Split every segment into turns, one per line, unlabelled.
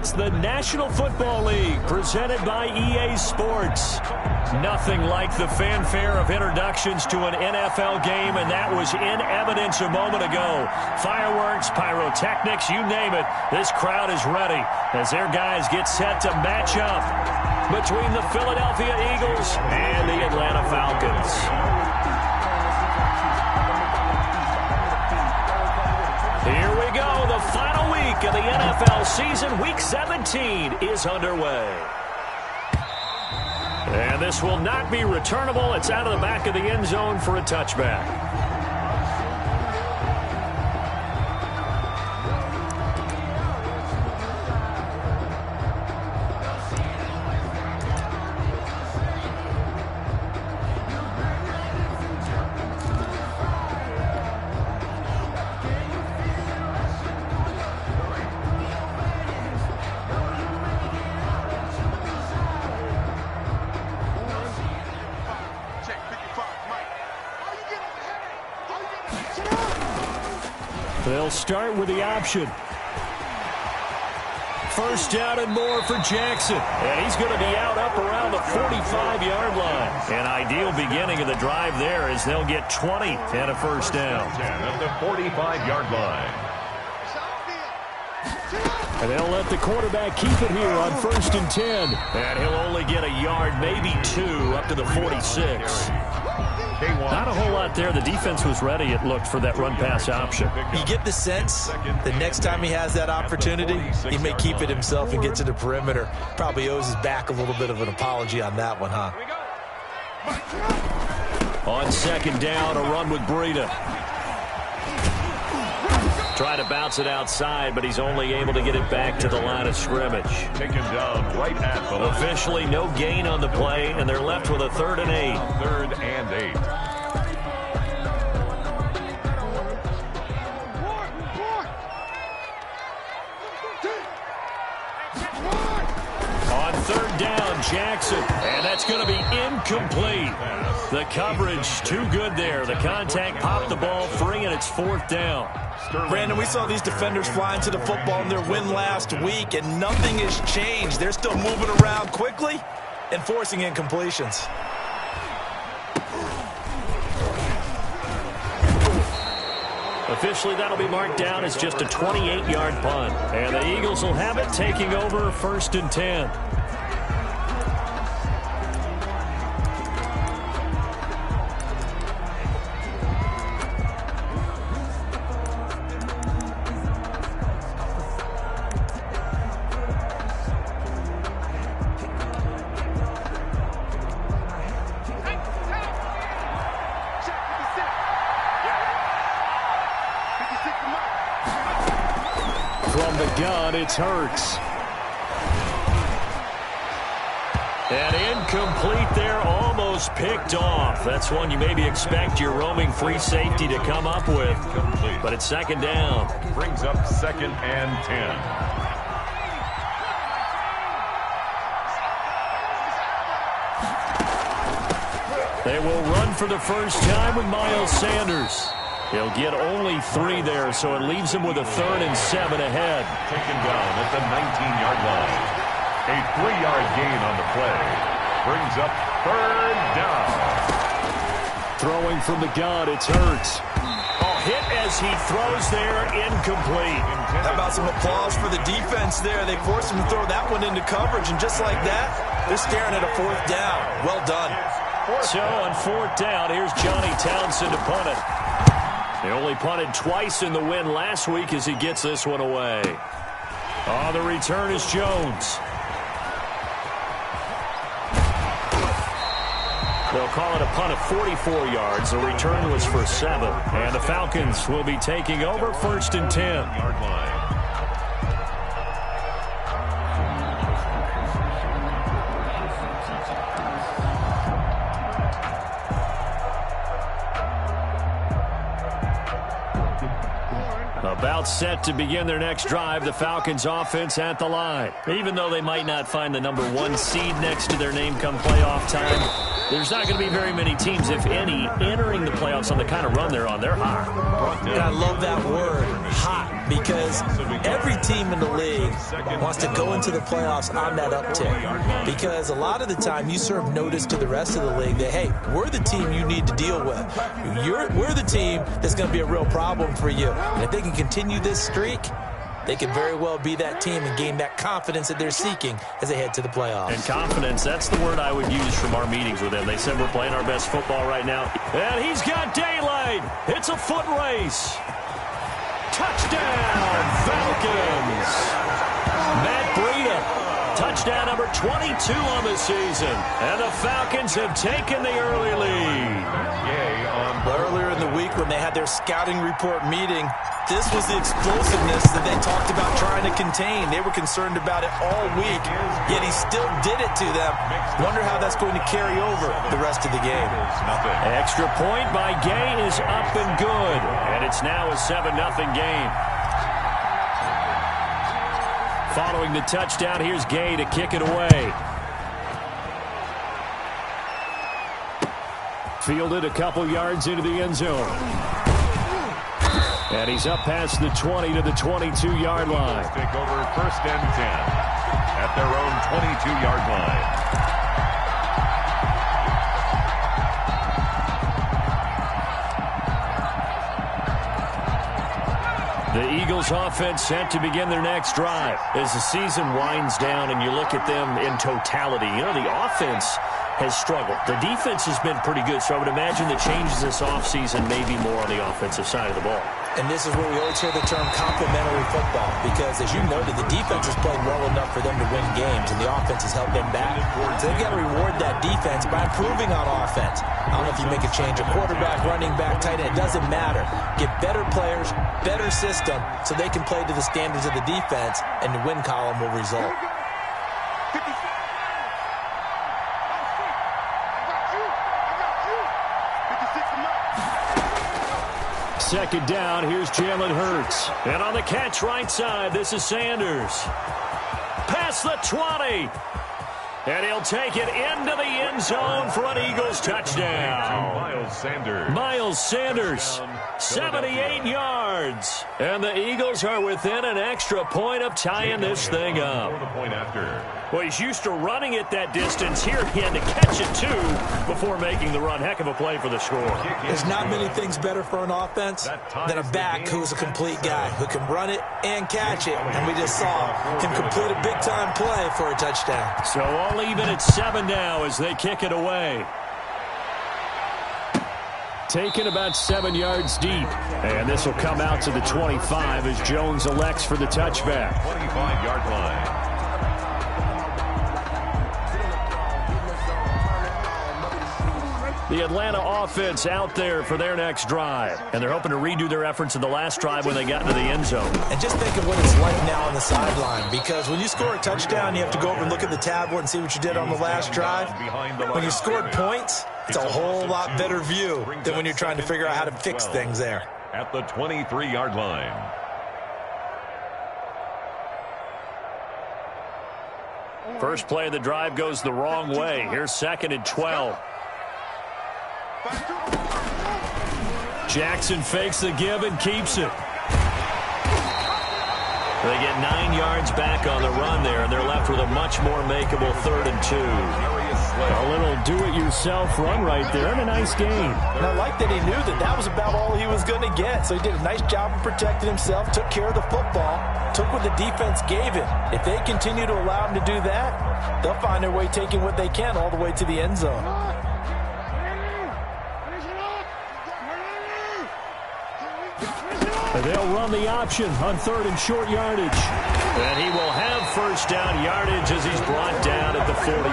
It's the National Football League presented by EA Sports. Nothing like the fanfare of introductions to an NFL game, and that was in evidence a moment ago. Fireworks, pyrotechnics, you name it. This crowd is ready as their guys get set to match up between the Philadelphia Eagles and the Atlanta Falcons. Here we go. The final week of the NFL season. Week 17 is underway. And this will not be returnable. It's out of the back of the end zone for a touchback. They'll start with the option. First down and more for Jackson. And he's going to be out up around the 45-yard line. An ideal beginning of the drive there as they'll get 20 and a first down.
10 at the 45-yard line.
And they'll let the quarterback keep it here on 1st and 10. And he'll only get a yard, maybe two, up to the 46. Not a whole lot there. The defense was ready, it looked, for that run-pass option.
You get the sense the next time he has that opportunity, he may keep it himself and get to the perimeter. Probably owes his back a little bit of an apology on that one, huh?
On 2nd down, a run with Breida. Try to bounce it outside, but he's only able to get it back to the line of scrimmage.
Taken down right at the line.
Officially no gain on the play, and they're left with a 3rd and 8.
3rd and 8.
On 3rd down, Jackson, and that's going to be incomplete. The coverage too good there. The contact popped the ball free, and it's 4th down.
Brandon, we saw these defenders flying to the football in their win last week, and nothing has changed. They're still moving around quickly and forcing incompletions.
Officially, that'll be marked down as just a 28-yard punt. And the Eagles will have it, taking over 1st and 10. From the gun, it's Hurts. And incomplete there, almost picked off. That's one you maybe expect your roaming free safety to come up with. But it's 2nd down.
Brings up 2nd and 10.
They will run for the first time with Miles Sanders. He'll get only 3 there, so it leaves him with a 3rd and 7 ahead.
Taken down at the 19-yard line. A 3-yard gain on the play. Brings up 3rd down.
Throwing from the gun, it's Hurts. Hit as he throws there, incomplete.
How about some applause for the defense there? They forced him to throw that one into coverage, and just like that, they're staring at a 4th down. Well done.
So on 4th down, here's Johnny Townsend to punt it. They only punted twice in the win last week as he gets this one away. The return is Jones. They'll call it a punt of 44 yards. The return was for 7. And the Falcons will be taking over 1st and 10.
Yard line.
About set to begin their next drive, the Falcons offense at the line. Even though they might not find the number 1 seed next to their name come playoff time, there's not going to be very many teams, if any, entering the playoffs on the kind of run they're on. They're hot.
And I love that word, hot, because every team in the league wants to go into the playoffs on that uptick, because a lot of the time you serve notice to the rest of the league that, hey, we're the team you need to deal with. We're the team that's going to be a real problem for you. And if they can continue this streak, they could very well be that team and gain that confidence that they're seeking as they head to the playoffs.
And confidence, that's the word I would use from our meetings with them. They said we're playing our best football right now. And he's got daylight. It's a foot race. Touchdown, Falcons. Matt Breida, touchdown number 22 on the season. And the Falcons have taken the early lead.
Earlier in the week when they had their scouting report meeting, this was the explosiveness that they talked about trying to contain. They were concerned about it all week, yet he still did it to them. Wonder how that's going to carry over the rest of the game.
Extra point by Gay is up and good, and it's now a 7-0 game. Following the touchdown, here's Gay to kick it away. Fielded a couple yards into the end zone. And he's up past the 20 to the 22-yard line.
Take over 1st and 10 at their own 22-yard line.
The Eagles offense set to begin their next drive. As the season winds down and you look at them in totality, you know, the offense has struggled. The defense has been pretty good, so I would imagine the changes this offseason may be more on the offensive side of the ball.
And this is where we always hear the term complementary football, because as you noted, the defense has played well enough for them to win games, and the offense has helped them back. So they've got to reward that defense by improving on offense. I don't know if you make a change, a quarterback, running back, tight end, it doesn't matter. Get better players, better system, so they can play to the standards of the defense, and the win column will result.
Second down, here's Jalen Hurts. And on the catch right side, this is Sanders. Past the 20. And he'll take it into the end zone for an Eagles touchdown. Miles Sanders, 78 yards. And the Eagles are within an extra point of tying this thing up. Well, he's used to running it that distance. Here he had to catch it, too, before making the run. Heck of a play for the score.
There's not many things better for an offense than a back who's a complete guy, who can run it and catch it. And we just saw him complete a big-time play for a touchdown.
So all even at 7 now as they kick it away. Taken about 7 yards deep. And this will come out to the 25 as Jones elects for the touchback.
25-yard line.
The Atlanta offense out there for their next drive. And they're hoping to redo their efforts in the last drive when they got into the end zone.
And just think of what it's like now on the sideline, because when you score a touchdown, you have to go over and look at the tablet and see what you did on the last drive. When you scored points, it's a whole lot better view than when you're trying to figure out how to fix things there.
At the 23-yard line.
First play of the drive goes the wrong way. Here's 2nd and 12. Jackson fakes the give and keeps it. They get 9 yards back on the run there, and they're left with a much more makeable 3rd and 2. A little do-it-yourself run right there, and a nice game.
And I like that he knew that that was about all he was going to get. So he did a nice job of protecting himself, took care of the football, took what the defense gave him. If they continue to allow him to do that, they'll find their way taking what they can all the way to the end zone.
They'll run the option on 3rd and short yardage. And he will have first down yardage as he's brought down at the 41.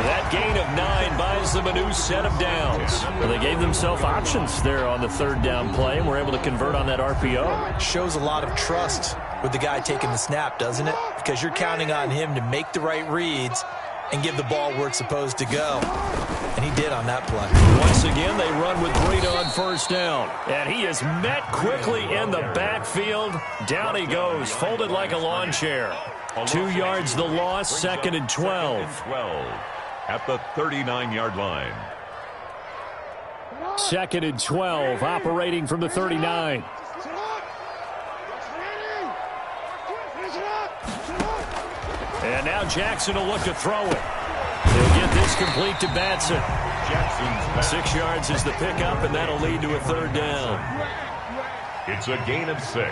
That gain of 9 buys them a new set of downs. Well, they gave themselves options there on the 3rd down play and were able to convert on that RPO.
Shows a lot of trust with the guy taking the snap, doesn't it? Because you're counting on him to make the right reads and give the ball where it's supposed to go. And he did on that play.
Once again, they run with Breida on first down. And he is met quickly in the backfield. Down he goes, folded like a lawn chair. 2 yards the loss, 2nd and 12.
At the 39-yard line.
2nd and 12, operating from the 39. And now Jackson will look to throw it. He'll get this complete to Batson. 6 yards is the pickup, and that'll lead to a 3rd down.
It's a gain of 6.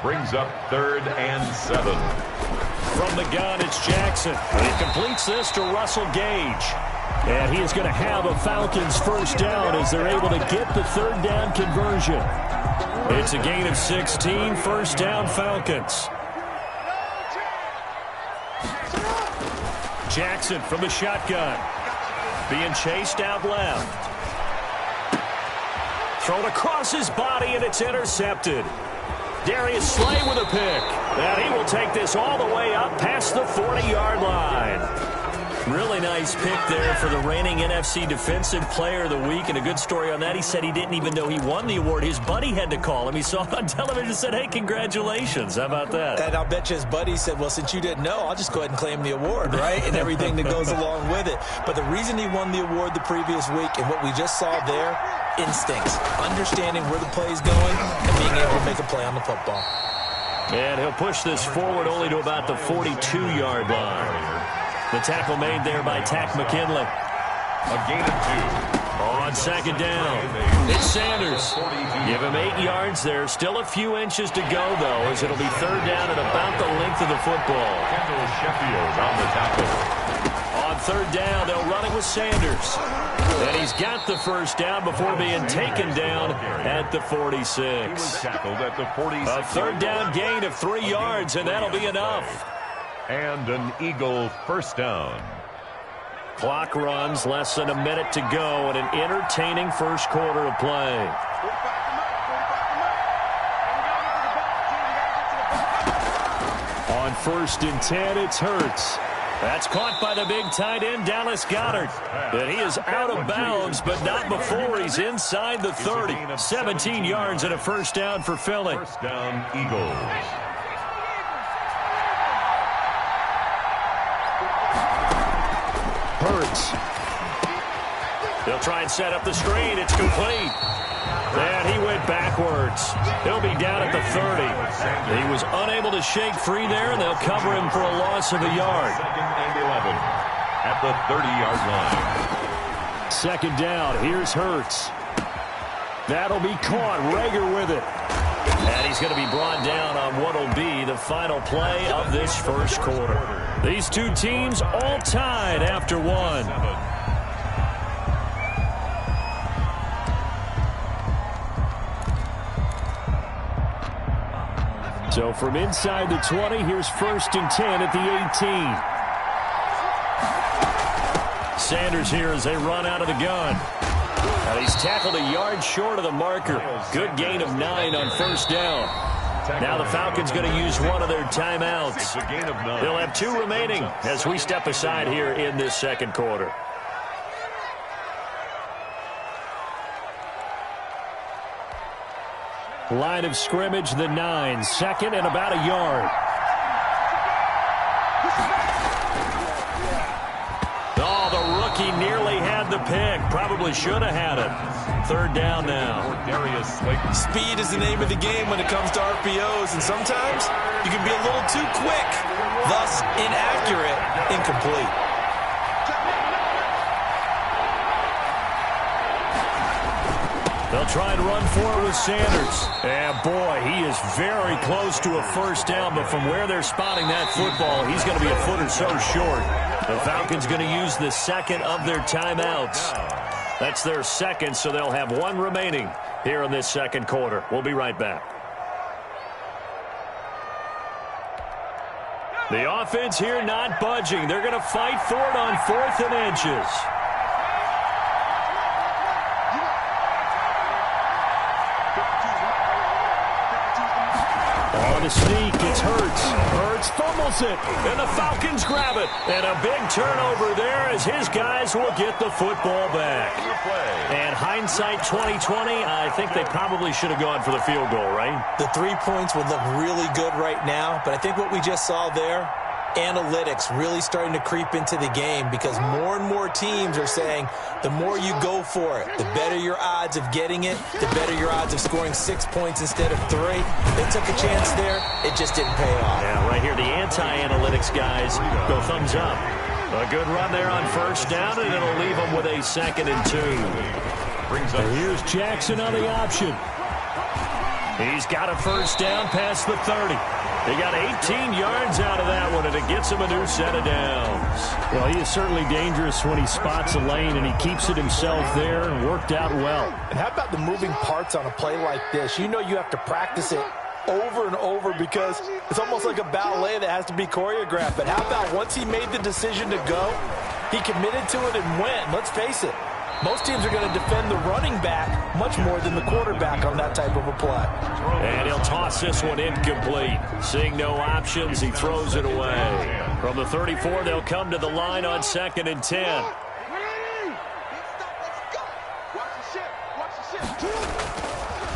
Brings up 3rd and 7.
From the gun, it's Jackson. He completes this to Russell Gage. And he is going to have a Falcons 1st down as they're able to get the 3rd down conversion. It's a gain of 16, 1st down Falcons. Jackson from the shotgun. Being chased out left. Thrown across his body, and it's intercepted. Darius Slay with a pick. And he will take this all the way up past the 40-yard line. Really nice pick there for the reigning NFC Defensive Player of the Week. And a good story on that, he said he didn't even know he won the award. His buddy had to call him. He saw it on television and said, hey, congratulations. How about that?
And I'll bet you his buddy said, well, since you didn't know, I'll just go ahead and claim the award, right? And everything that goes along with it. But the reason he won the award the previous week and what we just saw there, instincts, understanding where the play is going and being able to make a play on the football.
And he'll push this forward only to about the 42-yard line. The tackle made there by Tack McKinley.
A gain of 2.
On 2nd down, it's Sanders. Give him 8 yards there. Still a few inches to go, though, as it'll be 3rd down at about the length of the football.
Kendall Sheffield on the tackle.
On 3rd down, they'll run it with Sanders. And he's got the 1st down before being taken down at the 46.
He was tackled at the 46.
A 3rd down gain of 3 yards, and that'll be enough.
And an Eagle 1st down.
Clock runs, less than a minute to go, and an entertaining 1st quarter of play. On 1st and 10, it's Hurts. That's caught by the big tight end, Dallas Goedert. And he is out of bounds, but not before he's inside the 30. 17 yards and a 1st down for Philly.
1st down, Eagles.
Hurts. They'll try and set up the screen. It's complete. And he went backwards. He'll be down at the 30. He was unable to shake free there, and they'll cover him for a loss of a yard.
2nd and 11 at the 30-yard line.
2nd down. Here's Hurts. That'll be caught. Rager with it. And he's going to be brought down on what will be the final play of this 1st quarter. These two teams all tied after 1. So from inside the 20, here's 1st and 10 at the 18. Sanders here as they run out of the gun. And he's tackled a yard short of the marker. Good gain of 9 on 1st down. Now the Falcons going to use one of their timeouts. They'll have 2 remaining as we step aside here in this 2nd quarter. Line of scrimmage, the 9. 2nd and about a yard. Oh, the rookie nearly had the pick. Probably should have had it. 3rd down now.
Speed is the name of the game when it comes to RPOs, and sometimes you can be a little too quick, thus inaccurate, incomplete.
They'll try and run for it with Sanders. And boy, he is very close to a 1st down, but from where they're spotting that football, he's going to be a foot or so short. The Falcons going to use the 2nd of their timeouts. That's their 2nd, so they'll have 1 remaining here in this 2nd quarter. We'll be right back. The offense here not budging. They're going to fight for it on 4th and inches. On the sneak, it's Hurts. Hurts fumbles it, and the Falcons grab it. And a big turnover there as his guys will get the football back. And hindsight 2020, I think they probably should have gone for the field goal, right?
The 3 points would look really good right now, but I think what we just saw there, analytics really starting to creep into the game because more and more teams are saying the more you go for it, the better your odds of getting it, the better your odds of scoring 6 points instead of 3. They took a chance there. It just didn't pay off.
Yeah, right here, the anti-analytics guys go thumbs up. A good run there on first down, and it'll leave them with a 2nd and 2. Here's Jackson on the option. He's got a first down past the 30. He got 18 yards out of that one, and it gets him a new set of downs.
Well, he is certainly dangerous when he spots a lane, and he keeps it himself there and worked out well.
And how about the moving parts on a play like this? You know you have to practice it over and over because it's almost like a ballet that has to be choreographed. But how about once he made the decision to go, he committed to it and went. Let's face it, most teams are going to defend the running back much more than the quarterback on that type of a play.
And he'll toss this one incomplete. Seeing no options, he throws it away. From the 34, they'll come to the line on 2nd and 10.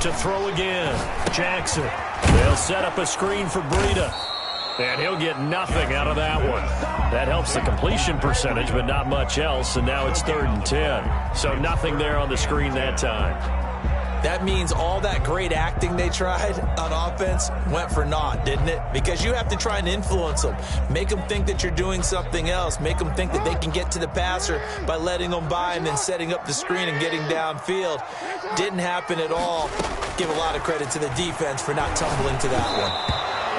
To throw again, Jackson. They'll set up a screen for Breida. And he'll get nothing out of that one. That helps the completion percentage, but not much else. And now it's 3rd and 10. So nothing there on the screen that time.
That means all that great acting they tried on offense went for naught, didn't it? Because you have to try and influence them. Make them think that you're doing something else. Make them think that they can get to the passer by letting them by and then setting up the screen and getting downfield. Didn't happen at all. Give a lot of credit to the defense for not tumbling to that one.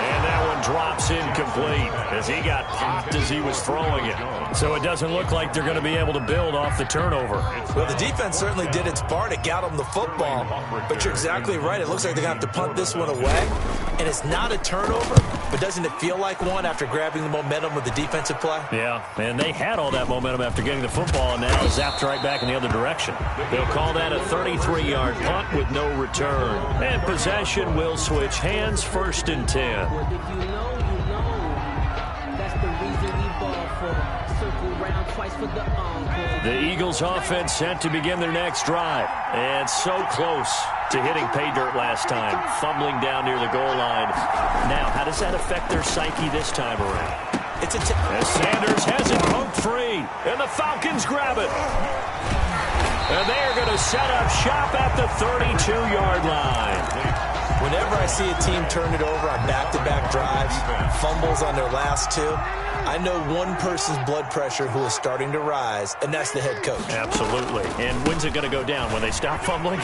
And that one drops incomplete as he got popped as he was throwing it. So it doesn't look like they're going to be able to build off the turnover.
Well, the defense certainly did its part to get them the football. But you're exactly right. It looks like they're going to have to punt this one away. And it's not a turnover, but doesn't it feel like one after grabbing the momentum of the defensive play?
Yeah, and they had all that momentum after getting the football, and now zapped right back in the other direction. They'll call that a 33-yard punt with no return. And possession will switch hands, 1st and 10.
If you know, you know. That's the reason we ball for. Circle round twice for the encore.
The Eagles offense set to begin their next drive. And so close to hitting pay dirt last time, fumbling down near the goal line. Now, how does that affect their psyche this time around?
It's a
As Sanders has it poked free, and the Falcons grab it. And they're going to set up shop at the 32-yard line.
Whenever I see a team turn it over on back-to-back drives, fumbles on their last 2, I know one person's blood pressure who is starting to rise, and that's the head coach.
Absolutely. And when's it going to go down? When they stop fumbling?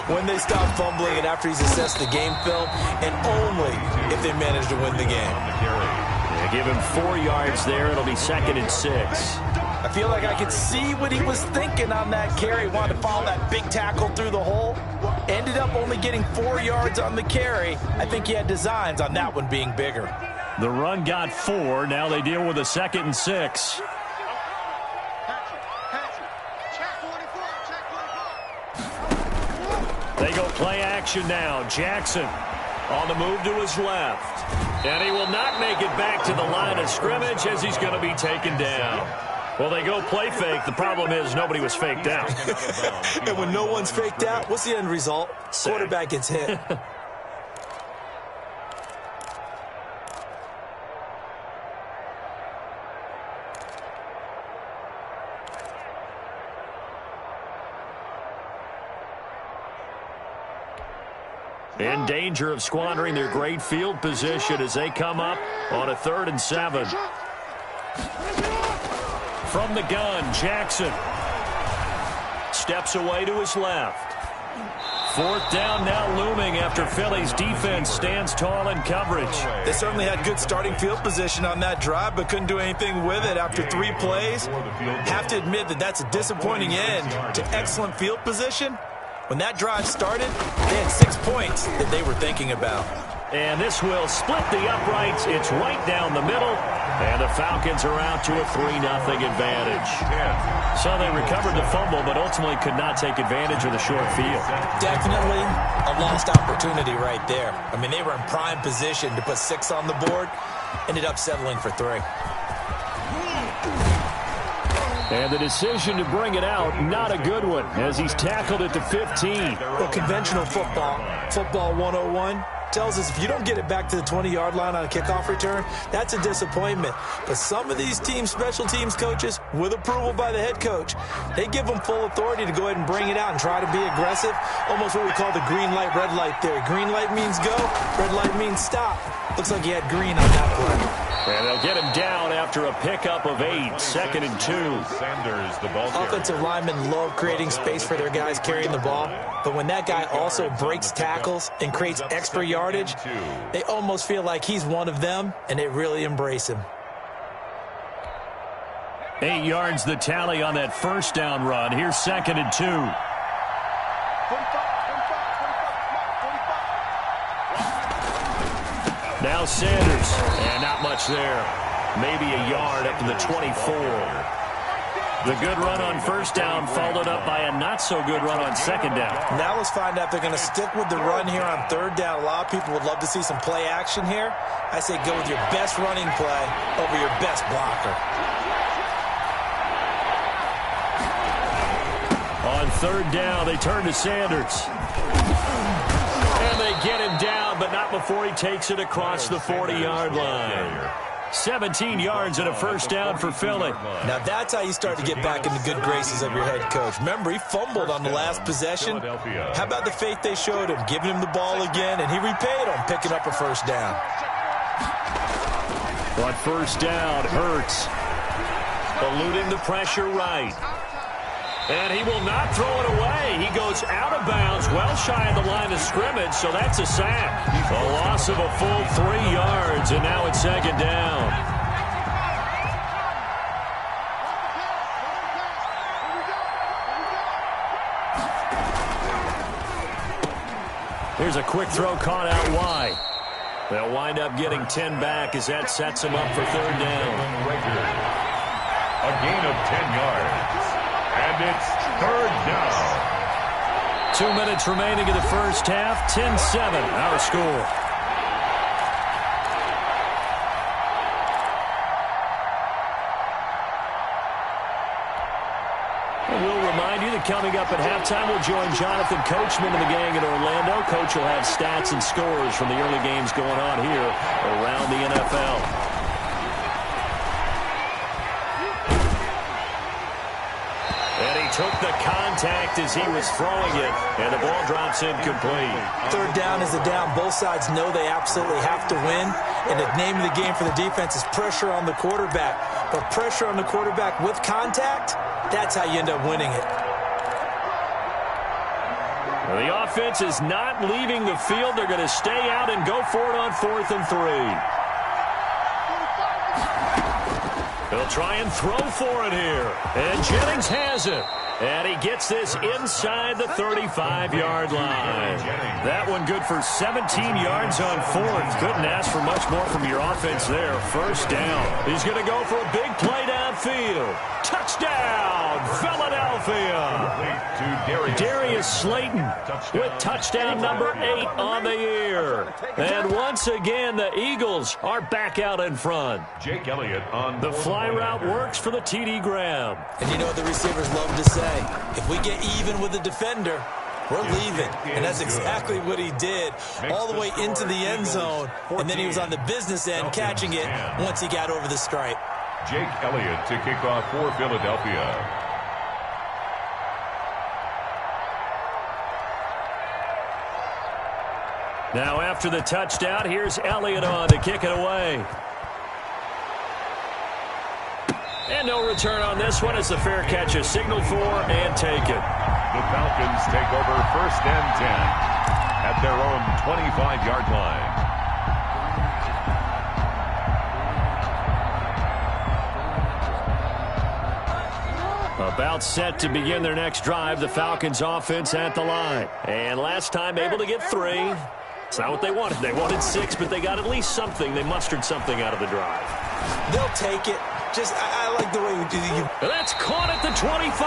When they stop fumbling and after he's assessed the game film, and only if they manage to win the game.
Yeah, give him 4 yards there. It'll be 2nd and 6.
I feel like I could see what he was thinking on that carry. Wanted to follow that big tackle through the hole. Ended up only getting 4 yards on the carry. I think he had designs on that one being bigger.
The run got 4. Now they deal with a 2nd and 6. They go play action now. Jackson on the move to his left. And he will not make it back to the line of scrimmage as he's going to be taken down. Well, they go play fake. The problem is nobody was faked out.
And when no one's faked out, what's the end result? Quarterback gets hit.
In danger of squandering their great field position as they come up on a 3rd and 7. From the gun, Jackson steps away to his left. 4th down now looming after Philly's defense stands tall in coverage.
They certainly had good starting field position on that drive, but couldn't do anything with it after 3 plays. Have to admit that that's a disappointing end to excellent field position. When that drive started, they had 6 points that they were thinking about.
And this will split the uprights. It's right down the middle. And the Falcons are out to a 3-0 advantage. So they recovered the fumble, but ultimately could not take advantage of the short field.
Definitely a lost opportunity right there. I mean, they were in prime position to put 6 on the board. Ended up settling for 3.
And the decision to bring it out, not a good one, as he's tackled at the 15.
Well, conventional football 101, tells us if you don't get it back to the 20-yard line on a kickoff return, that's a disappointment. But some of these special teams coaches, with approval by the head coach, they give them full authority to go ahead and bring it out and try to be aggressive. Almost what we call the green light, red light theory. Green light means go, red light means stop. Looks like he had green on that play.
And they'll get him down after a pickup of 8, 2nd and 2.
Sanders, the ball carrier.
Offensive linemen love creating space for their guys carrying the ball, but when that guy also breaks tackles and creates extra yardage, they almost feel like he's one of them, and they really embrace him.
8 yards the tally on that first down run. Here's 2nd and 2. Now Sanders, and not much there. Maybe a yard up to the 24. The good run on first down followed up by a not-so-good run on second down.
Now let's find out if they're going to stick with the run here on third down. A lot of people would love to see some play action here. I say go with your best running play over your best blocker.
On third down, they turn to Sanders. And they get him down, but not before he takes it across the 40-yard line. 17 yards and a first down for Philly.
Now that's how you start to get back in the good graces of your head coach. Remember, he fumbled on the last possession. How about the faith they showed him, giving him the ball again, and he repaid him, picking up a first down.
On first down, Hurts eluding the pressure right. And he will not throw it away. He goes out of bounds, well shy of the line of scrimmage, so that's a sack. A loss of a full 3 yards, and now it's second down. Here's a quick throw caught out wide. They'll wind up getting 10 back as that sets them up for third down.
A gain of 10 yards. And it's third down.
2 minutes remaining in the first half. 10-7, our score. And we'll remind you that coming up at halftime, we'll join Jonathan Coachman and the gang in Orlando. Coach will have stats and scores from the early games going on here around the NFL. Took the contact as he was throwing it, and the ball drops incomplete.
Third down is a down. Both sides know they absolutely have to win, and the name of the game for the defense is pressure on the quarterback. But pressure on the quarterback with contact, that's how you end up winning it.
Well, the offense is not leaving the field. They're going to stay out and go for it on 4th and 3. They'll try and throw for it here. And Jennings has it. And he gets this inside the 35-yard line. That one good for 17 yards on 4th. Couldn't ask for much more from your offense there. First down. He's going to go for a big play downfield. Touchdown, Philadelphia. Darius Slayton with touchdown number 8 on the year. And once again, the Eagles are back out in front.
Jake Elliott on
the fly route works for the TD grab.
And you know what the receivers love to say? If we get even with the defender, we're leaving. And that's exactly what he did, all the way into the end zone. And then he was on the business end catching it once he got over the stripe.
Jake Elliott to kick off for Philadelphia.
Now after the touchdown, here's Elliott on to kick it away. And no return on this one as the fair catch is signaled for and taken.
The Falcons take over 1st and 10 at their own 25-yard line.
About set to begin their next drive, the Falcons offense at the line. And last time able to get 3. It's not what they wanted. They wanted 6, but they got at least something. They mustered something out of the drive.
They'll take it. Just, I like the way we do it.
That's caught at the 25.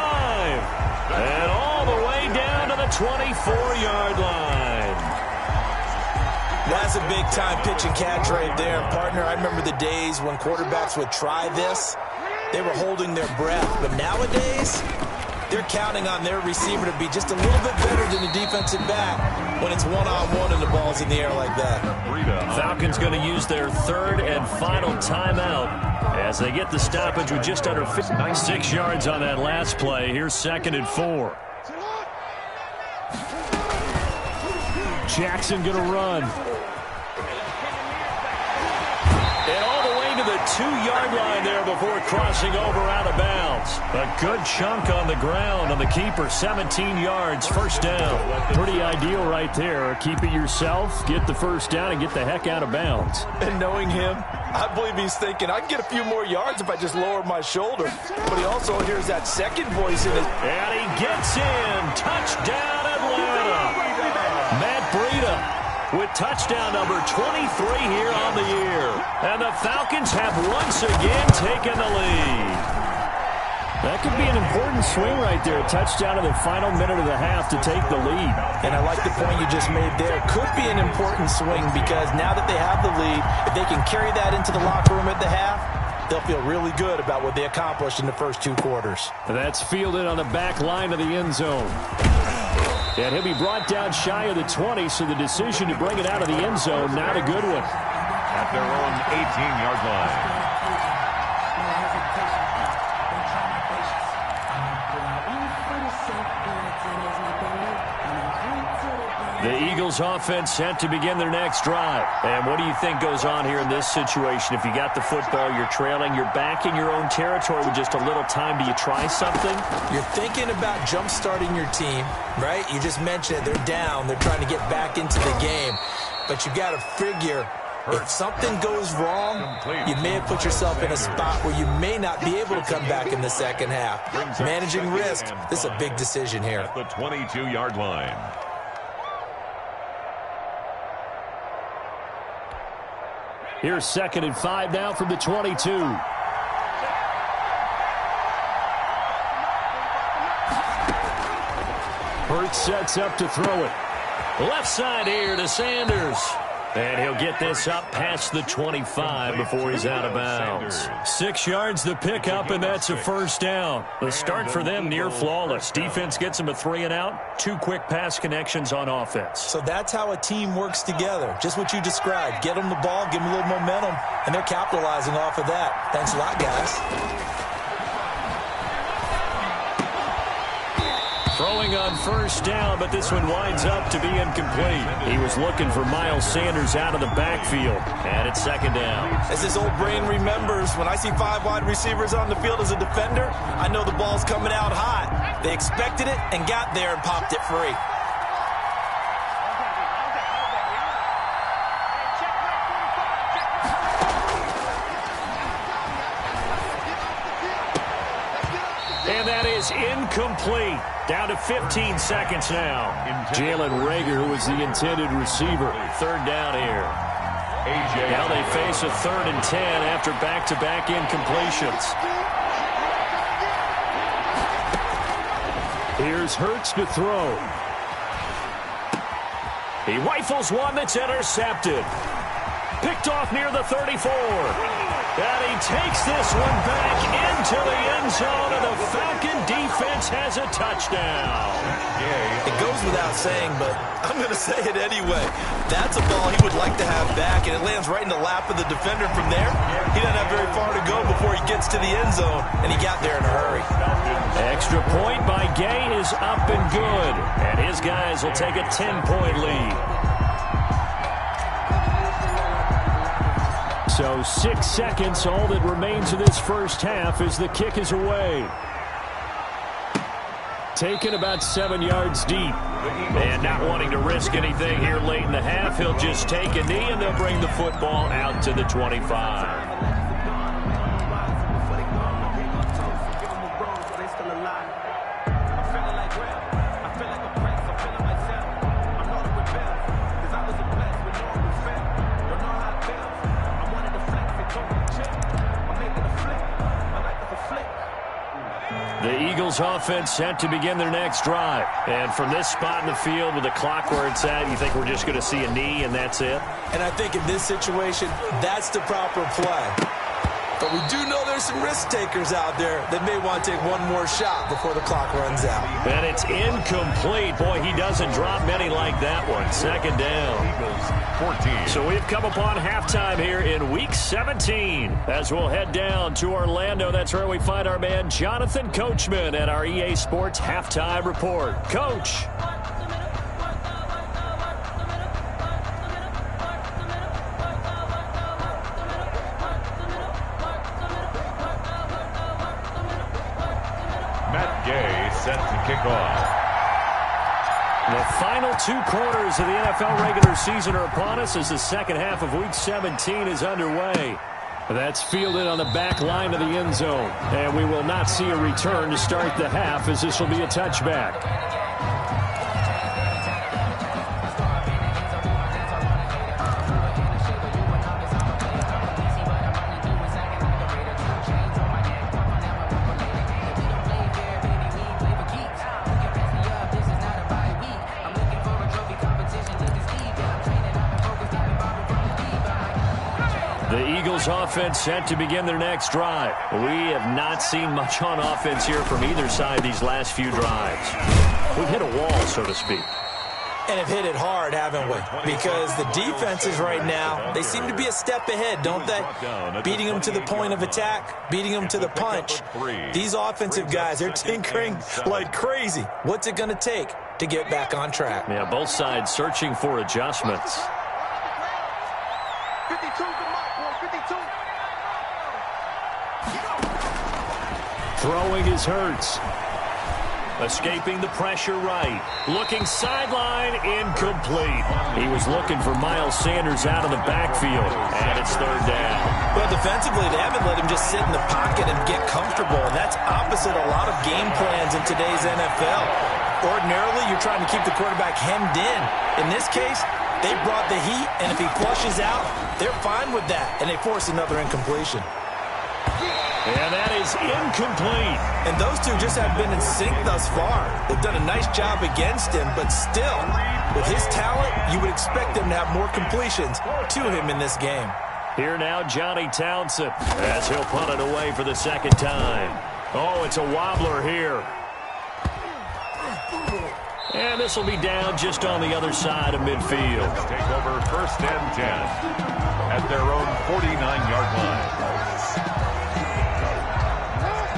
And all the way down to the 24-yard line.
That's a big-time pitch and catch right there. And, partner, I remember the days when quarterbacks would try this. They were holding their breath. But nowadays,
they're counting on their receiver to be just a little bit better than the defensive back when it's one-on-one and the ball's in the air like that.
Falcons going to use their third and final timeout as they get the stoppage with just under 6 yards on that last play. Here's 2nd and 4.
Jackson going to run.
And all the way to the 2-yard line there before crossing over out of bounds. A good chunk on the ground on the keeper. 17 yards, first down.
Pretty ideal right there. Keep it yourself, get the first down, and get the heck out of bounds.
And knowing him, I believe he's thinking, I can get a few more yards if I just lower my shoulder. But he also hears that second voice in his...
And he gets in. Touchdown, Atlanta. Matt Breida with touchdown number 23 here on the year. And the Falcons have once again taken the lead.
That could be an important swing right there. A touchdown in the final minute of the half to take the lead.
And I like the point you just made there. Could be an important swing because now that they have the lead, if they can carry that into the locker room at the half, they'll feel really good about what they accomplished in the first 2 quarters.
That's fielded on the back line of the end zone. And he'll be brought down shy of the 20, so the decision to bring it out of the end zone, not a good one.
At their own 18-yard line.
The Eagles offense set to begin their next drive. And what do you think goes on here in this situation? If you got the football, you're trailing, you're back in your own territory with just a little time. Do you try something?
You're thinking about jump-starting your team, right? You just mentioned it. They're down. They're trying to get back into the game. But you got to figure if something goes wrong, you may have put yourself in a spot where you may not be able to come back in the second half. Managing risk, this is a big decision here.
At the 22-yard line.
Here's 2nd and 5 now from the 22. Hurts sets up to throw it.
Left side here to Sanders. And he'll get this up past the 25 before he's out of bounds. 6 yards the pickup, and that's a first down. The start for them near flawless. Defense gets them a 3 and out. 2 quick pass connections on offense.
So that's how a team works together. Just what you described. Get them the ball, give them a little momentum, and they're capitalizing off of that. Thanks a lot, guys.
Throwing on first down, but this one winds up to be incomplete. He was looking for Miles Sanders out of the backfield, and it's 2nd down.
As his old brain remembers, when I see 5 wide receivers on the field as a defender, I know the ball's coming out hot. They expected it and got there and popped it free.
And that is incomplete. Down to 15 seconds now.
Jalen Reagor, who was the intended receiver.
3rd down here. Now they face a 3rd and 10 after back-to-back incompletions.
Here's Hurts to throw.
He rifles one that's intercepted. Picked off near the 34. And he takes this one back into the end zone, and the Falcon defense has a touchdown.
It goes without saying, but I'm going to say it anyway. That's a ball he would like to have back, and it lands right in the lap of the defender from there. He doesn't have very far to go before he gets to the end zone, and he got there in a hurry.
Extra point by Gay is up and good, and his guys will take a 10-point lead.
So 6 seconds, all that remains of this first half as the kick is away. Taken about 7 yards deep.
And not wanting to risk anything here late in the half, he'll just take a knee and they'll bring the football out to the 25. The Eagles offense set to begin their next drive. And from this spot in the field with the clock where it's at, you think we're just going to see a knee and that's it?
And I think in this situation, that's the proper play.
But we do know there's some risk takers out there that may want to take one more shot before the clock runs out.
And it's incomplete. Boy, he doesn't drop many like that one. Second down.
14.
So we've come upon halftime here in Week 17. As we'll head down to Orlando, that's where we find our man Jonathan Coachman at our EA Sports Halftime Report. Coach.
Set to kick off.
The final 2 quarters of the NFL regular season are upon us as the second half of Week 17 is underway. That's fielded on the back line of the end zone. And we will not see a return to start the half as this will be a touchback. Offense set to begin their next drive. We have not seen much on offense here from either side these last few drives. We've hit a wall, so to speak.
And have hit it hard, haven't we? Because the defenses right now, they seem to be a step ahead, don't they? Beating them to the point of attack, beating them to the punch. These offensive guys, they're tinkering like crazy. What's it going to take to get back on track?
Yeah, both sides searching for adjustments. Throwing is Hurts. Escaping the pressure right. Looking sideline, incomplete. He was looking for Miles Sanders out of the backfield. And it's third down.
Well, defensively, they haven't let him just sit in the pocket and get comfortable. And that's opposite a lot of game plans in today's NFL. Ordinarily, you're trying to keep the quarterback hemmed in. In this case, they brought the heat, and if he flushes out, they're fine with that. And they force another incompletion.
And that is incomplete.
And those two just have been in sync thus far. They've done a nice job against him, but still, with his talent, you would expect them to have more completions to him in this game.
Here now, Johnny Townsend, as he'll punt it away for the second time. Oh, it's a wobbler here. And this will be down just on the other side of midfield.
Take over 1st and 10 at their own 49-yard line.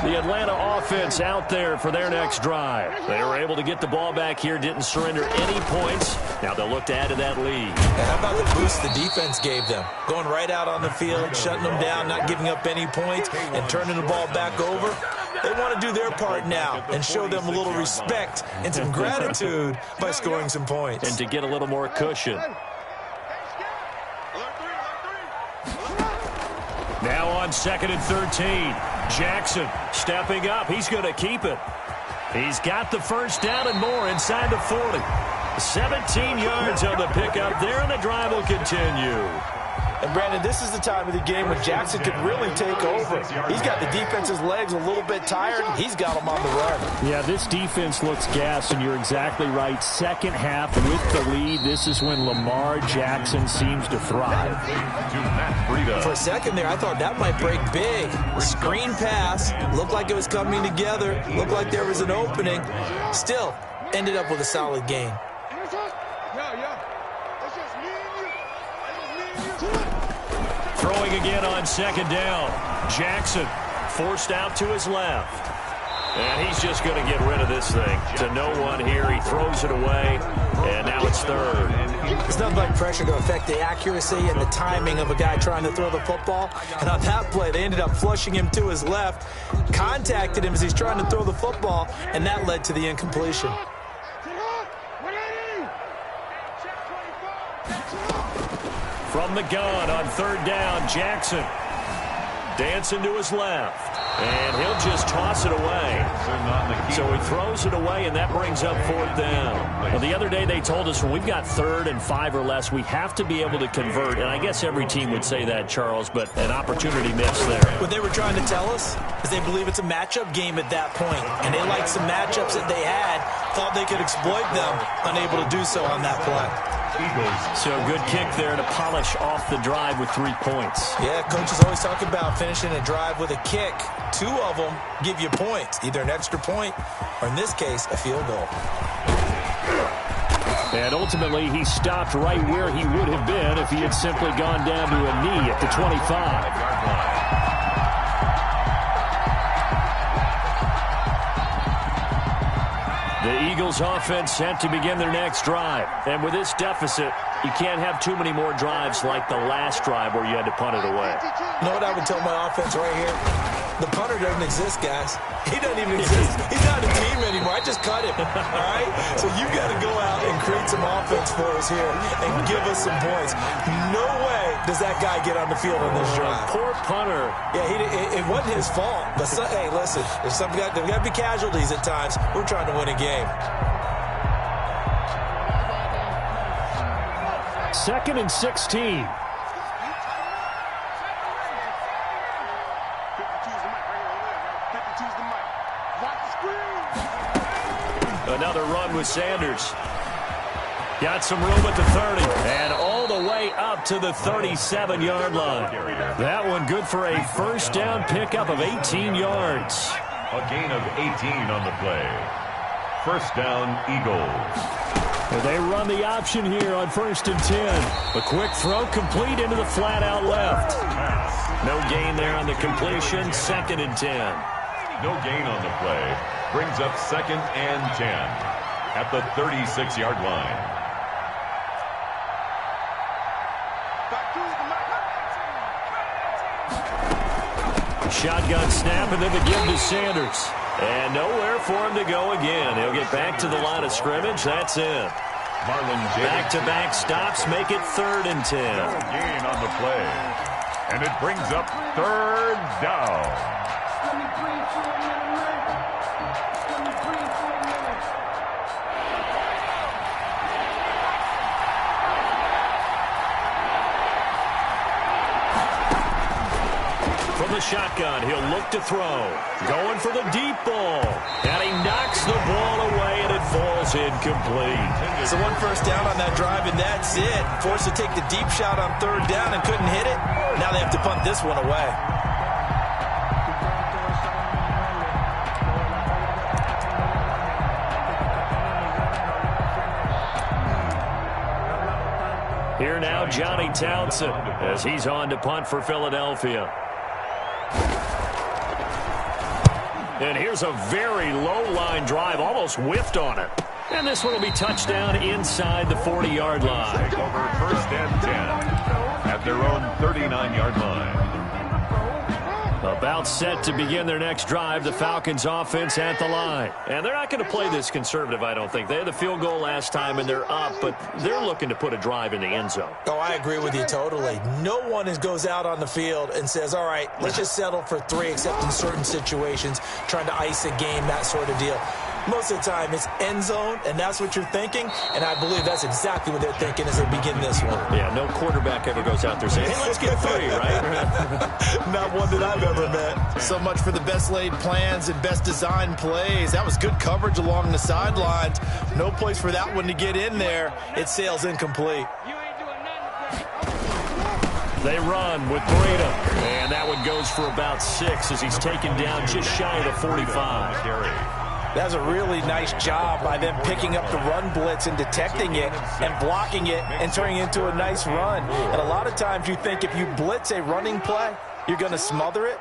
The Atlanta offense out there for their next drive. They were able to get the ball back here, didn't surrender any points. Now they'll look to add to that lead.
And how about the boost the defense gave them? Going right out on the field, shutting them down, not giving up any points, and turning the ball back over. They want to do their part now and show them a little respect and some gratitude by scoring some points.
And to get a little more cushion. Now on 2nd and 13. Jackson stepping up. He's going to keep it. He's got the first down and more inside the 40. 17 yards on the pickup there, and the drive will continue.
And, Brandon, this is the time of the game when Jackson could really take over. He's got the defense's legs a little bit tired. He's got them on the run.
Yeah, this defense looks gassed, and you're exactly right. Second half with the lead, this is when Lamar Jackson seems to thrive.
For a second there, I thought that might break big. Screen pass. Looked like it was coming together. Looked like there was an opening. Still, ended up with a solid gain.
Throwing again on 2nd down. Jackson forced out to his left. And he's just going to get rid of this thing. To no one here. He throws it away. And now it's third.
It's nothing like pressure to affect the accuracy and the timing of a guy trying to throw the football. And on that play, they ended up flushing him to his left. Contacted him as he's trying to throw the football. And that led to the incompletion.
From the gun on 3rd down, Jackson dancing to his left. And he'll just toss it away. So he throws it away, and that brings up 4th down. Well, the other day they told us when we've got 3rd and 5 or less, we have to be able to convert. And I guess every team would say that, Charles, but an opportunity missed there.
What they were trying to tell us is they believe it's a matchup game at that point. And they liked some matchups that they had, thought they could exploit them, unable to do so on that play.
Eagles.
So good kick there to polish off the drive with 3 points.
Yeah, coaches always talk about finishing a drive with a kick. 2 of them give you points, either an extra point or, in this case, a field goal.
And ultimately, he stopped right where he would have been if he had simply gone down to a knee at the 25. The Eagles offense set to begin their next drive. And with this deficit, you can't have too many more drives like the last drive where you had to punt it away.
You know what I would tell my offense right here? The punter doesn't exist, guys. He doesn't even exist. He's not a team anymore. I just cut him, all right? So you got to go out and create some offense for us here and give us some points. No way does that guy get on the field on this drive.
Poor punter.
Yeah, it wasn't his fault. But, hey, listen, there's got to be casualties at times. We're trying to win a game.
2nd and 16.
Another run with Sanders. Got some room at the 30. And all the way up to the 37-yard line. That one good for a first down pickup of 18 yards.
A gain of 18 on the play. First down, Eagles.
They run the option here on 1st and 10.
A quick throw complete into the flat out left. No gain there on the completion. 2nd and 10.
No gain on the play. Brings up 2nd and 10 at the 36-yard line.
Shotgun snap and then the give to Sanders. And nowhere for him to go again. He'll get back to the line of scrimmage. That's it. Back-to-back stops make it 3rd and 10.
Gain on the play. And it brings up 3rd down.
From the shotgun, he'll look to throw. Going for the deep ball. And he knocks the ball away, and it falls incomplete.
So 1 first down on that drive, and that's it. Forced to take the deep shot on 3rd down and couldn't hit it. Now they have to punt this one away.
Here now, Johnny Townsend, as he's on to punt for Philadelphia. And here's a very low-line drive, almost whiffed on it. And this one will be touchdown inside the 40-yard line.
Take over 1st and 10 at their own 39-yard line.
About set to begin their next drive, the Falcons offense at the line. And they're not going to play this conservative, I don't think. They had the field goal last time, and they're up, but they're looking to put a drive in the end zone.
Oh, I agree with you totally. No one goes out on the field and says, all right, let's just settle for 3, except in certain situations, trying to ice a game, that sort of deal. Most of the time, it's end zone, and that's what you're thinking, and I believe that's exactly what they're thinking as they begin this one.
Yeah, no quarterback ever goes out there saying, hey, let's get 3, right?
Not one that I've ever met. So much for the best laid plans and best designed plays. That was good coverage along the sidelines. No place for that one to get in there. It sails incomplete.
They run with Breda, and that one goes for about 6 as he's taken down just shy of the 45.
That's a really nice job by them picking up the run blitz and detecting it and blocking it and turning it into a nice run. And a lot of times you think if you blitz a running play, you're going to smother it.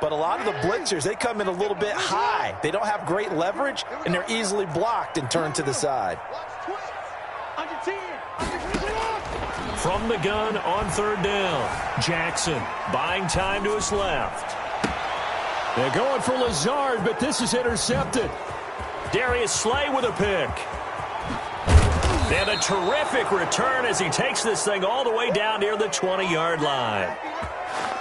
But a lot of the blitzers, they come in a little bit high. They don't have great leverage, and they're easily blocked and turned to the side.
From the gun on 3rd down, Jackson buying time to his left.
They're going for Lazard, but this is intercepted.
Darius Slay with a pick. And a terrific return as he takes this thing all the way down near the 20-yard line.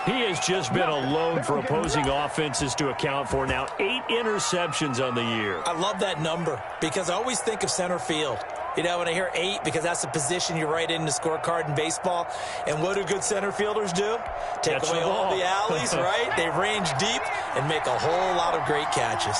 He has just been alone for opposing offenses to account for now 8 interceptions on the year.
I love that number because I always think of center field. You know, when I hear 8, because that's the position you write in the scorecard in baseball. And what do good center fielders do? Take away all the alleys, right? They range deep and make a whole lot of great catches.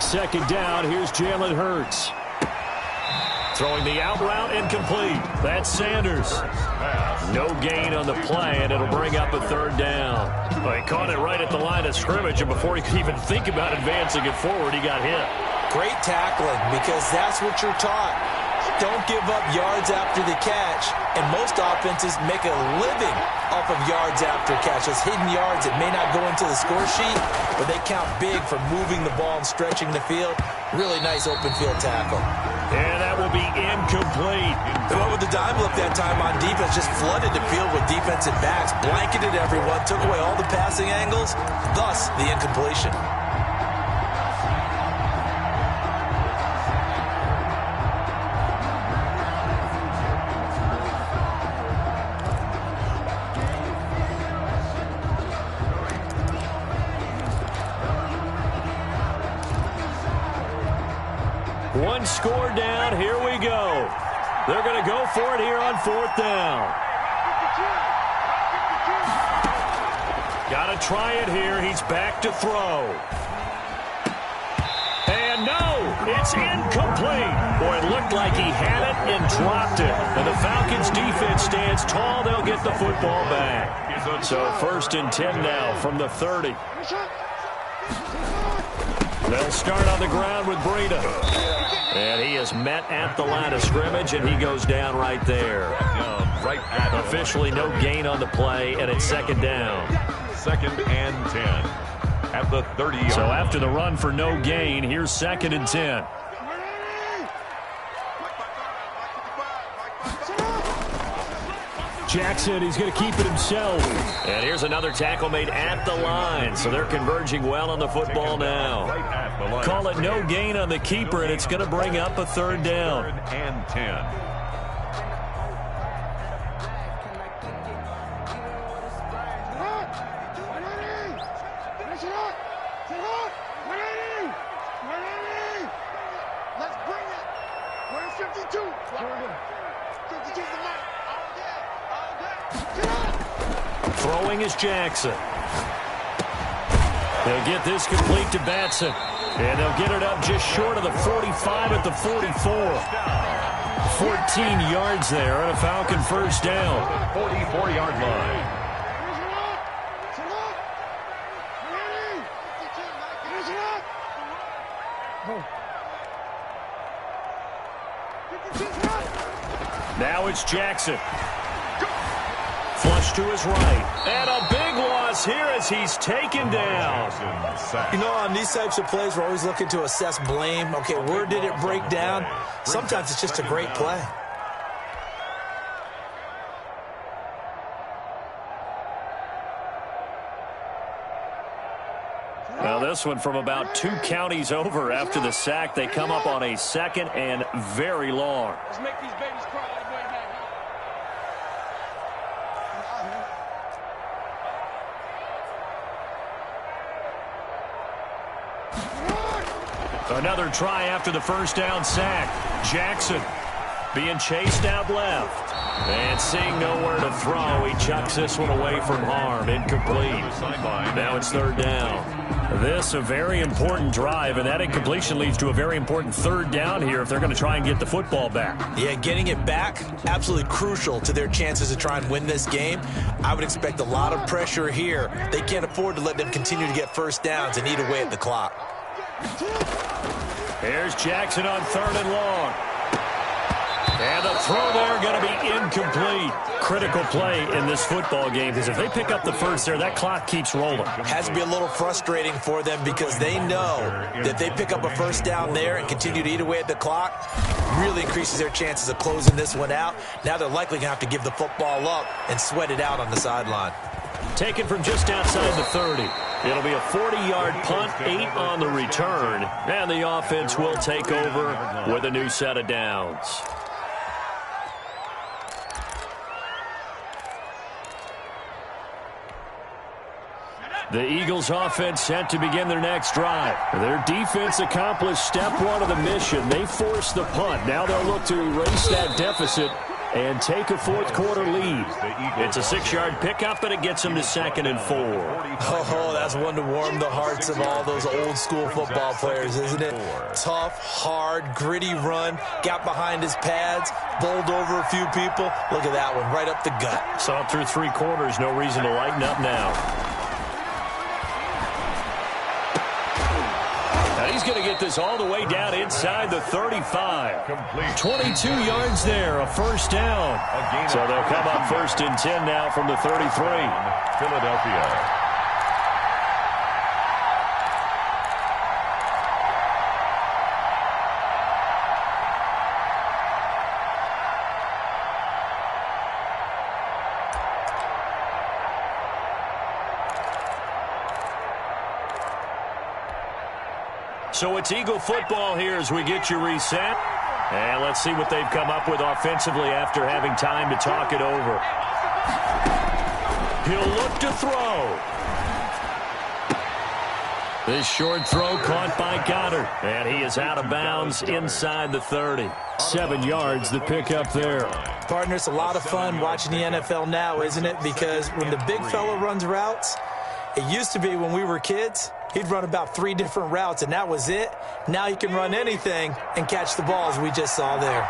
Second down, here's Jalen Hurts. Throwing the out route incomplete. That's Sanders. No gain on the play, and it'll bring up a third down. Well, he caught it right at the line of scrimmage, and before he could even think about advancing it forward, he got hit.
Great tackling, because that's what you're taught. Don't give up yards after the catch, and most offenses make a living off of yards after catch. Those hidden yards that may not go into the score sheet, but they count big for moving the ball and stretching the field. Really nice open field tackle.
And that will be incomplete.
And what with the dime look that time on defense, just flooded the field with defensive backs, blanketed everyone, took away all the passing angles, thus the incompletion.
One score down. Here we go. They're going to go for it here on fourth down. Got to try it here. He's back to throw. And no, it's incomplete. Boy, it looked like he had it and dropped it. And the Falcons defense stands tall. They'll get the football back. So 1st and 10 now from the 30. They'll start on the ground with Breida. And he is met at the line of scrimmage, and he goes down right there. Officially no gain on the play, and it's second down.
2nd and 10 at the 30-yard.
So after the run for no gain, here's 2nd and 10. Jackson, he's going to keep it himself. And here's another tackle made at the line. So they're converging well on the football now. Call it no gain on the keeper, and it's going to bring up a third down.
3rd and 10.
Let's bring it. Where's 52? 52's the mark.
Throwing is Jackson. They'll get this complete to Batson. And they'll get it up just short of the 45 at the 44. 14 yards there and a Falcon first down.
44-yard line.
Now it's Jackson. Flush to his right. And a big loss here as he's taken down.
You know, on these types of plays, we're always looking to assess blame. Okay, where did it break down? Sometimes it's just a great play.
Well, this one from about 2 counties over after the sack. They come up on a 2nd and very long.
Let's make these babies cry like way back.
Another try after the first down sack. Jackson being chased out left. And seeing nowhere to throw, he chucks this one away from harm. Incomplete. Now it's third down. This a very important drive, and that incompletion leads to a very important third down here if they're going to try and get the football back.
Yeah, getting it back, absolutely crucial to their chances to try and win this game. I would expect a lot of pressure here. They can't afford to let them continue to get first downs and eat away at the clock.
Here's Jackson on 3rd and long. And the throw there going to be incomplete. Critical play in this football game because if they pick up the first there, that clock keeps rolling.
Has to be a little frustrating for them because they know that they pick up a first down there and continue to eat away at the clock, really increases their chances of closing this one out. Now they're likely going to have to give the football up and sweat it out on the sideline.
Taken from just outside the 30. It'll be a 40-yard punt, 8 on the return, and the offense will take over with a new set of downs. The Eagles offense set to begin their next drive. Their defense accomplished step 1 of the mission. They forced the punt. Now they'll look to erase that deficit
and take a fourth-quarter lead. It's a 6-yard pickup, and it gets them to 2nd and 4.
Oh, that's one to warm the hearts of all those old-school football players, isn't it? Tough, hard, gritty run, got behind his pads, bowled over a few people. Look at that one, right up the gut.
Saw it through 3 quarters, no reason to lighten up now. He's going to get this all the way down inside the 35.
Complete.
22 yards there, a first down. So they'll come up 1st and 10 now from the 33.
Philadelphia.
So it's Eagle football here as we get you reset. And let's see what they've come up with offensively after having time to talk it over. He'll look to throw. This short throw caught by Goddard. And he is out of bounds inside the 30. 7 yards the pickup there.
Partner, it's a lot of fun watching the NFL now, isn't it? Because when the big fella runs routes, it used to be when we were kids, he'd run about 3 different routes, and that was it. Now he can run anything and catch the ball, as we just saw there.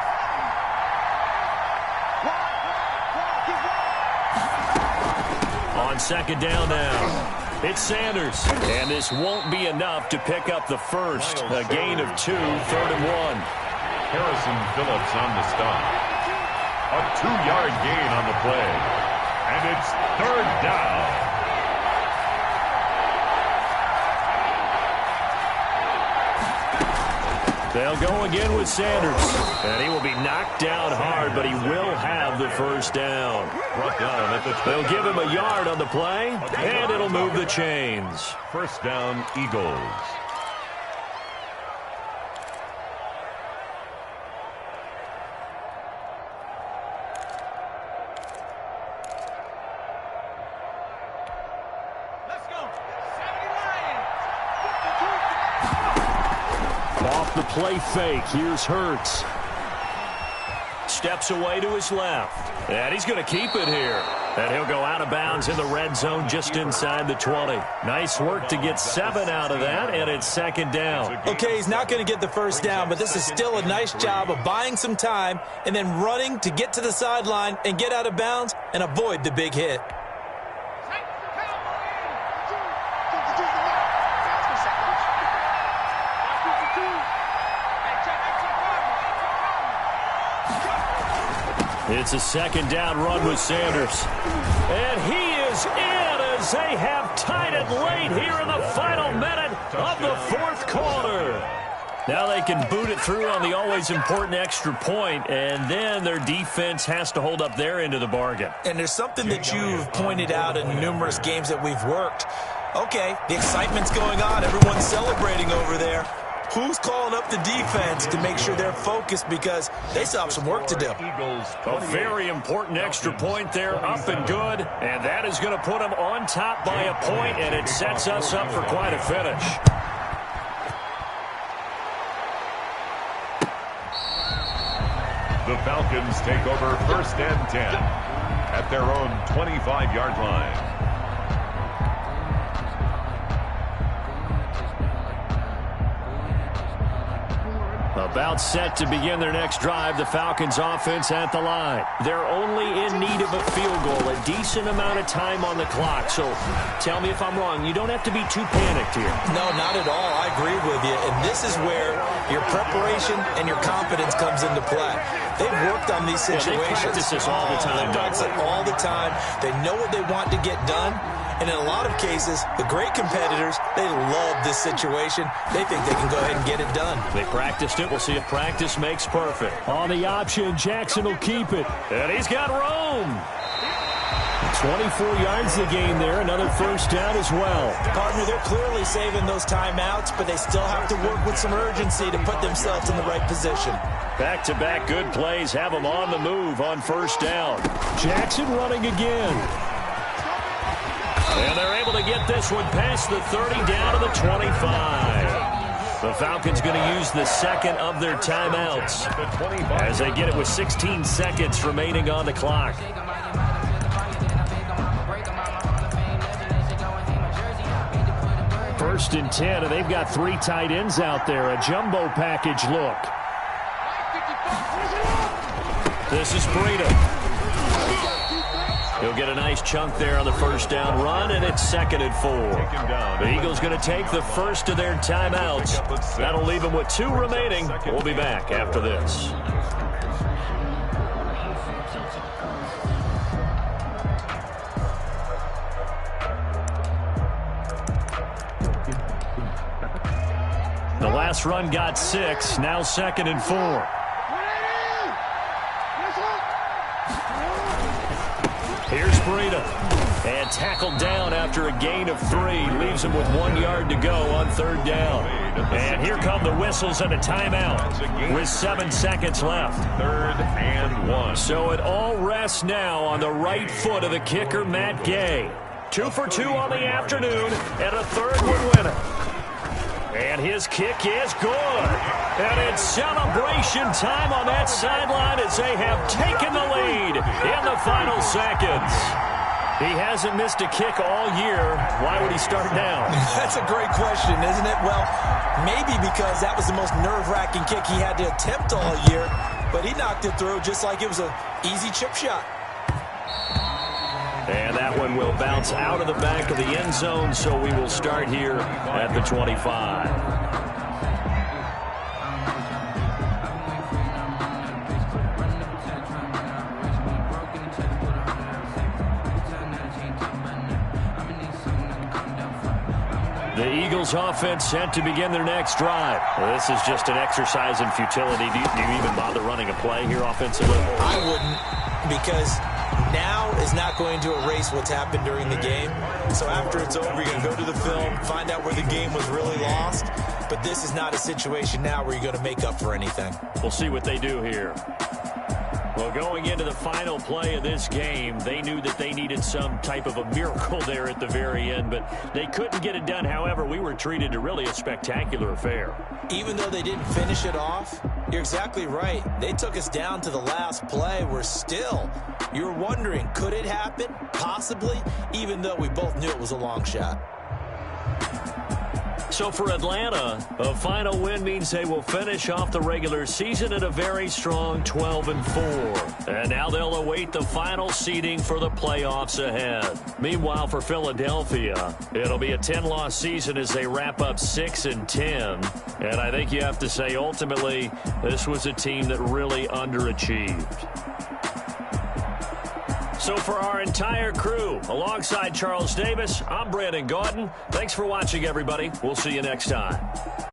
On 2nd down now. It's Sanders. And this won't be enough to pick up the first. A gain of 2, 3rd and 1.
Harrison Phillips on the stop. A 2-yard gain on the play. And it's 3rd down.
They'll go again with Sanders. And he will be knocked down hard, but he will have the first down. They'll give him a yard on the play, and it'll move the chains.
1st down, Eagles.
Off the play fake, here's Hurts. Steps away to his left. And he's going to keep it here. And he'll go out of bounds in the red zone just inside the 20. Nice work to get 7 out of that, and it's 2nd down.
Okay, he's not going to get the first down, but this is still a nice job of buying some time and then running to get to the sideline and get out of bounds and avoid the big hit.
It's a 2nd down run with Sanders. And he is in as they have tied it late here in the final minute of the 4th quarter. Now they can boot it through on the always important extra point, and then their defense has to hold up their end of the bargain.
And there's something that you've pointed out in numerous games that we've worked. Okay, the excitement's going on. Everyone's celebrating over there. Who's calling up the defense to make sure they're focused because they still have some work to do?
A very important extra point there, up and good, and that is going to put them on top by a point, and it sets us up for quite a finish.
The Falcons take over 1st and 10 at their own 25-yard line.
About set to begin their next drive, the Falcons offense at the line. They're only in need of a field goal, a decent amount of time on the clock. So tell me if I'm wrong. You don't have to be too panicked here.
No, not at all. I agree with you. And this is where your preparation and your confidence comes into play. They've worked on these situations.
They practice this all the time.
They practice it all the time. They know what they want to get done. And in a lot of cases, the great competitors, they love this situation. They think they can go ahead and get it done.
They practiced it. We'll see if practice makes perfect. On the option, Jackson will keep it. And he's got room. 24 yards the gain there. Another first down as well.
Partner, they're clearly saving those timeouts, but they still have to work with some urgency to put themselves in the right position.
Back-to-back good plays have them on the move on first down. Jackson running again. And they're able to get this one past the 30 down to the 25. The Falcons going to use the second of their timeouts as they get it with 16 seconds remaining on the clock. First and 10, and they've got 3 tight ends out there. A jumbo package look. This is Breida. He'll get a nice chunk there on the first down run, and it's 2nd and 4. The Eagles going to take the first of their timeouts. That'll leave them with 2 remaining. We'll be back after this. The last run got 6, now 2nd and 4. Here's Breida. And tackled down after a gain of 3. Leaves him with 1 yard to go on 3rd down. And here come the whistles and a timeout with 7 seconds left.
3rd and 1.
So it all rests now on the right foot of the kicker, Matt Gay. 2 for 2 on the afternoon, and a 3rd would win it. And his kick is good. And it's celebration time on that sideline as they have taken the lead in the final seconds. He hasn't missed a kick all year. Why would he start now?
That's a great question, isn't it? Well, maybe because that was the most nerve-wracking kick he had to attempt all year, but he knocked it through just like it was an easy chip shot.
And that one will bounce out of the back of the end zone, so we will start here at the 25. The Eagles offense set to begin their next drive. Well, this is just an exercise in futility. Do you even bother running a play here offensively?
I wouldn't, because now is not going to erase what's happened during the game. So after it's over, you're going to go to the film, find out where the game was really lost. But this is not a situation now where you're going to make up for anything.
We'll see what they do here. Well, going into the final play of this game, they knew that they needed some type of a miracle there at the very end, but they couldn't get it done. However, we were treated to really a spectacular affair.
Even though they didn't finish it off, you're exactly right. They took us down to the last play. We're still, you're wondering, could it happen? Possibly, even though we both knew it was a long shot.
So for Atlanta, a final win means they will finish off the regular season at a very strong 12-4. And now they'll await the final seeding for the playoffs ahead. Meanwhile, for Philadelphia, it'll be a 10-loss season as they wrap up 6-10. And I think you have to say, ultimately, this was a team that really underachieved. So for our entire crew, alongside Charles Davis, I'm Brandon Gaudin. Thanks for watching, everybody. We'll see you next time.